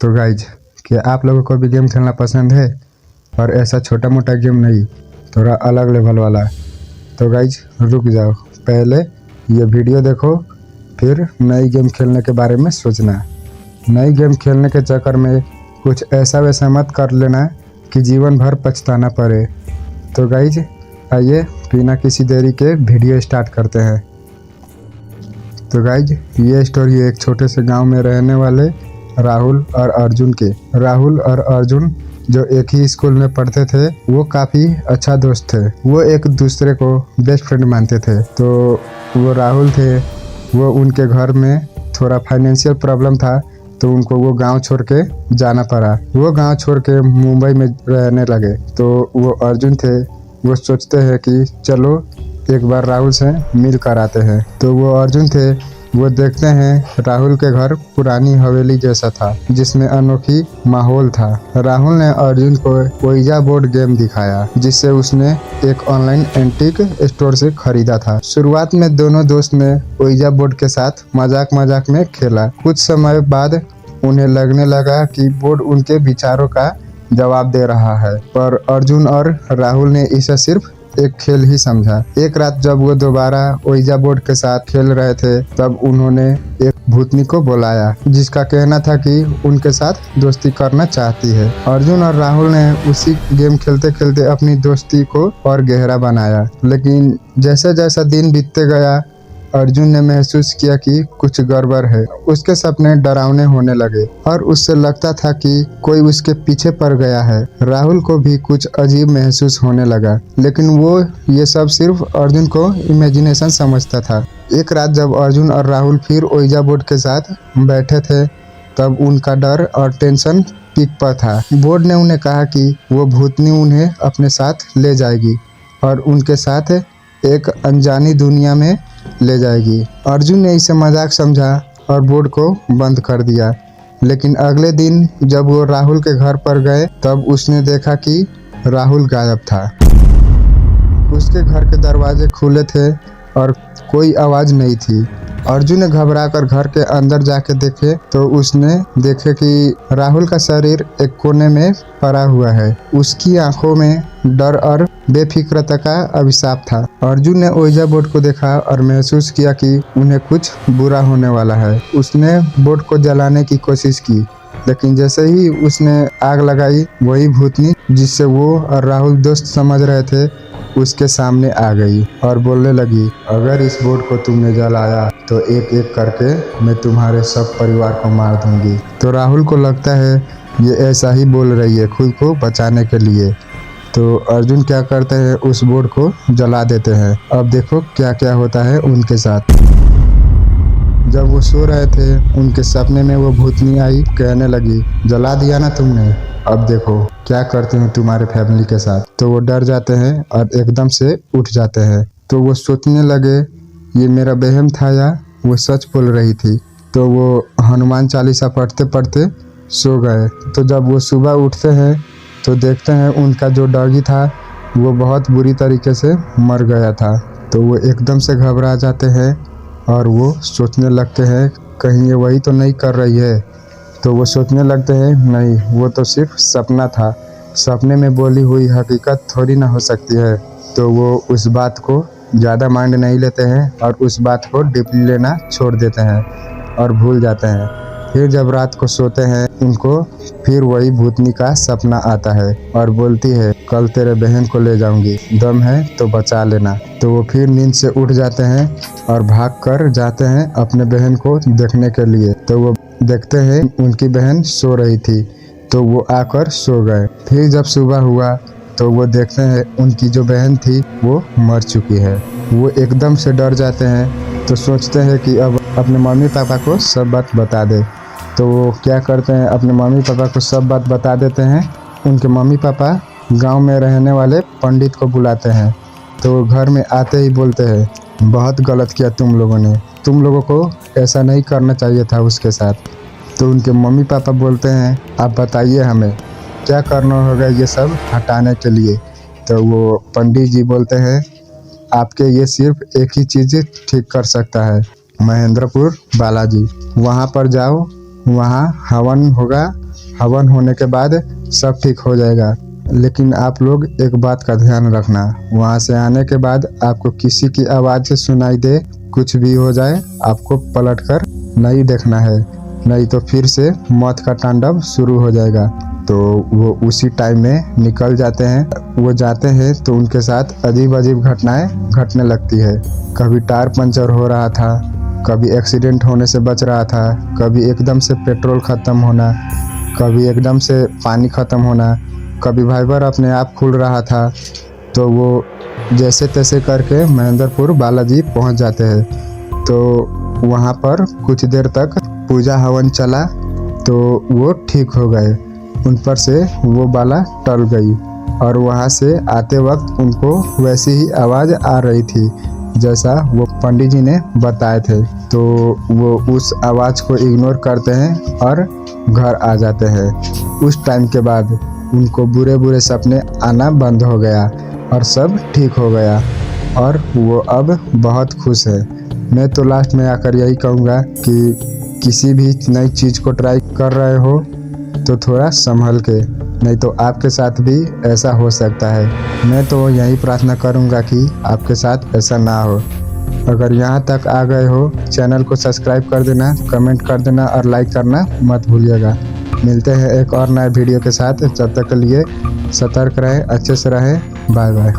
तो गाइज, क्या आप लोगों को भी गेम खेलना पसंद है? और ऐसा छोटा मोटा गेम नहीं, थोड़ा अलग लेवल वाला। तो गाइज रुक जाओ, पहले ये वीडियो देखो, फिर नई गेम खेलने के बारे में सोचना। नई गेम खेलने के चक्कर में कुछ ऐसा वैसा मत कर लेना कि जीवन भर पछताना पड़े। तो गाइज आइए बिना किसी देरी के वीडियो स्टार्ट करते हैं। तो गाइज ये स्टोरी एक छोटे से गांव में रहने वाले राहुल और अर्जुन के। राहुल और अर्जुन जो एक ही स्कूल में पढ़ते थे, वो काफ़ी अच्छा दोस्त थे। वो एक दूसरे को बेस्ट फ्रेंड मानते थे। तो वो राहुल थे, वो उनके घर में थोड़ा फाइनेंशियल प्रॉब्लम था, तो उनको वो गांव छोड़ के जाना पड़ा। वो गांव छोड़ के मुंबई में रहने लगे। तो वो अर्जुन थे, वो सोचते हैं कि चलो एक बार राहुल से मिल कर आते हैं। तो वो अर्जुन थे, वो देखते हैं राहुल के घर पुरानी हवेली जैसा था, जिसमें अनोखी माहौल था। राहुल ने अर्जुन को ओइजा बोर्ड गेम दिखाया, जिससे उसने एक ऑनलाइन एंटीक स्टोर से खरीदा था। शुरुआत में दोनों दोस्त ने ओइजा बोर्ड के साथ मजाक मजाक में खेला। कुछ समय बाद उन्हें लगने लगा कि बोर्ड उनके विचारों का जवाब दे रहा है, पर अर्जुन और राहुल ने इसे सिर्फ एक खेल ही समझा। एक रात जब वो दोबारा ओइजा बोर्ड के साथ खेल रहे थे, तब उन्होंने एक भूतनी को बुलाया, जिसका कहना था कि उनके साथ दोस्ती करना चाहती है। अर्जुन और राहुल ने उसी गेम खेलते खेलते अपनी दोस्ती को और गहरा बनाया। लेकिन जैसे जैसा दिन बीतते गया, अर्जुन ने महसूस किया कि कुछ गड़बड़ है। उसके सपने डरावने होने लगे और उससे लगता था कि कोई उसके पीछे पड़ गया है। राहुल को भी कुछ अजीब महसूस होने लगा, लेकिन वो ये सब सिर्फ अर्जुन को इमेजिनेशन समझता था। एक रात जब अर्जुन और राहुल फिर ओइजा बोर्ड के साथ बैठे थे, तब उनका डर और टेंशन पीक पर था। बोर्ड ने उन्हें कहा कि वो भूतनी उन्हें अपने साथ ले जाएगी और उनके साथ एक अनजानी दुनिया में ले जाएगी। अर्जुन ने इसे मजाक समझा और बोर्ड को बंद कर दिया। लेकिन अगले दिन जब वो राहुल के घर पर गए, तब उसने देखा कि राहुल गायब था। उसके घर के दरवाजे खुले थे और कोई आवाज नहीं थी। अर्जुन ने घबराकर घर के अंदर जाके देखे, तो उसने देखे कि राहुल का शरीर एक कोने में पड़ा हुआ है। उसकी आंखों में डर और बेफिक्रता का अभिशाप था। अर्जुन ने ओइजा बोर्ड को देखा और महसूस किया कि उन्हें कुछ बुरा होने वाला है। उसने बोर्ड को जलाने की कोशिश की, लेकिन जैसे ही उसने आग लगाई, वही भूतनी जिससे वो और राहुल दोस्त समझ रहे थे, उसके सामने आ गई और बोलने लगी, अगर इस बोर्ड को तुमने जलाया तो एक एक करके मैं तुम्हारे सब परिवार को मार दूंगी। तो राहुल को लगता है ये ऐसा ही बोल रही है खुद को बचाने के लिए। तो अर्जुन क्या करते हैं, उस बोर्ड को जला देते हैं। अब देखो क्या क्या होता है उनके साथ। जब वो सो रहे थे, उनके सपने में वो भूतनी आई, कहने लगी, जला दिया ना तुमने, अब देखो क्या करती हूँ तुम्हारे फैमिली के साथ। तो वो डर जाते हैं और एकदम से उठ जाते हैं। तो वो सोचने लगे ये मेरा वहम था या वो सच बोल रही थी। तो वो हनुमान चालीसा पढ़ते पढ़ते सो गए। तो जब वो सुबह उठते हैं, तो देखते हैं उनका जो डॉगी था वो बहुत बुरी तरीके से मर गया था। तो वो एकदम से घबरा जाते हैं और वो सोचने लगते हैं कहीं ये वही तो नहीं कर रही है। तो वो सोचने लगते हैं नहीं, वो तो सिर्फ सपना था, सपने में बोली हुई हकीकत थोड़ी ना हो सकती है। तो वो उस बात को ज़्यादा माइंड नहीं लेते हैं और उस बात को डीपली लेना छोड़ देते हैं और भूल जाते हैं। फिर जब रात को सोते हैं, उनको फिर वही भूतनी का सपना आता है और बोलती है, कल तेरे बहन को ले जाऊंगी, दम है तो बचा लेना। तो वो फिर नींद से उठ जाते हैं और भाग कर जाते हैं अपने बहन को देखने के लिए। तो वो देखते हैं उनकी बहन सो रही थी, तो वो आकर सो गए। फिर जब सुबह हुआ, तो वो देखते हैं उनकी जो बहन थी वो मर चुकी है। वो एकदम से डर जाते हैं, तो सोचते हैं कि अब अपने मम्मी पापा को सब बात बता दे। तो वो क्या करते हैं, अपने मम्मी पापा को सब बात बता देते हैं। उनके मम्मी पापा गांव में रहने वाले पंडित को बुलाते हैं। तो वो घर में आते ही बोलते हैं, बहुत गलत किया तुम लोगों ने, तुम लोगों को ऐसा नहीं करना चाहिए था उसके साथ। तो उनके मम्मी पापा बोलते हैं, आप बताइए हमें क्या करना होगा ये सब हटाने के लिए। तो वो पंडित जी बोलते हैं, आपके ये सिर्फ एक ही चीज़ ठीक कर सकता है, महेंद्रपुर बालाजी। वहाँ पर जाओ, वहाँ हवन होगा हवन होने के बाद सब ठीक हो जाएगा। लेकिन आप लोग एक बात का ध्यान रखना, वहाँ से आने के बाद आपको किसी की आवाज़ सुनाई दे, कुछ भी हो जाए, आपको पलट कर नहीं देखना है, नहीं तो फिर से मौत का तांडव शुरू हो जाएगा। तो वो उसी टाइम में निकल जाते हैं। वो जाते हैं तो उनके साथ अजीब अजीब घटनाएं घटने लगती है। कभी टायर पंचर हो रहा था, कभी एक्सीडेंट होने से बच रहा था, कभी एकदम से पेट्रोल ख़त्म होना, कभी एकदम से पानी ख़त्म होना, कभी वाइपर अपने आप खुल रहा था। तो वो जैसे तैसे करके महेंद्रपुर बालाजी पहुंच जाते हैं। तो वहाँ पर कुछ देर तक पूजा हवन चला तो वो ठीक हो गए, उन पर से वो बाला टल गई और वहाँ से आते वक्त उनको वैसी ही आवाज़ आ रही थी जैसा वो पंडित जी ने बताए थे। तो वो उस आवाज़ को इग्नोर करते हैं और घर आ जाते हैं। उस टाइम के बाद उनको बुरे बुरे सपने आना बंद हो गया और सब ठीक हो गया और वो अब बहुत खुश है। मैं तो लास्ट में आकर यही कहूँगा कि किसी भी नई चीज़ को ट्राई कर रहे हो तो थोड़ा संभल के, नहीं तो आपके साथ भी ऐसा हो सकता है। मैं तो यही प्रार्थना करूँगा कि आपके साथ ऐसा ना हो। अगर यहाँ तक आ गए हो, चैनल को सब्सक्राइब कर देना, कमेंट कर देना और लाइक करना मत भूलिएगा। मिलते हैं एक और नए वीडियो के साथ, जब तक के लिए सतर्क रहें, अच्छे से रहें, बाय बाय।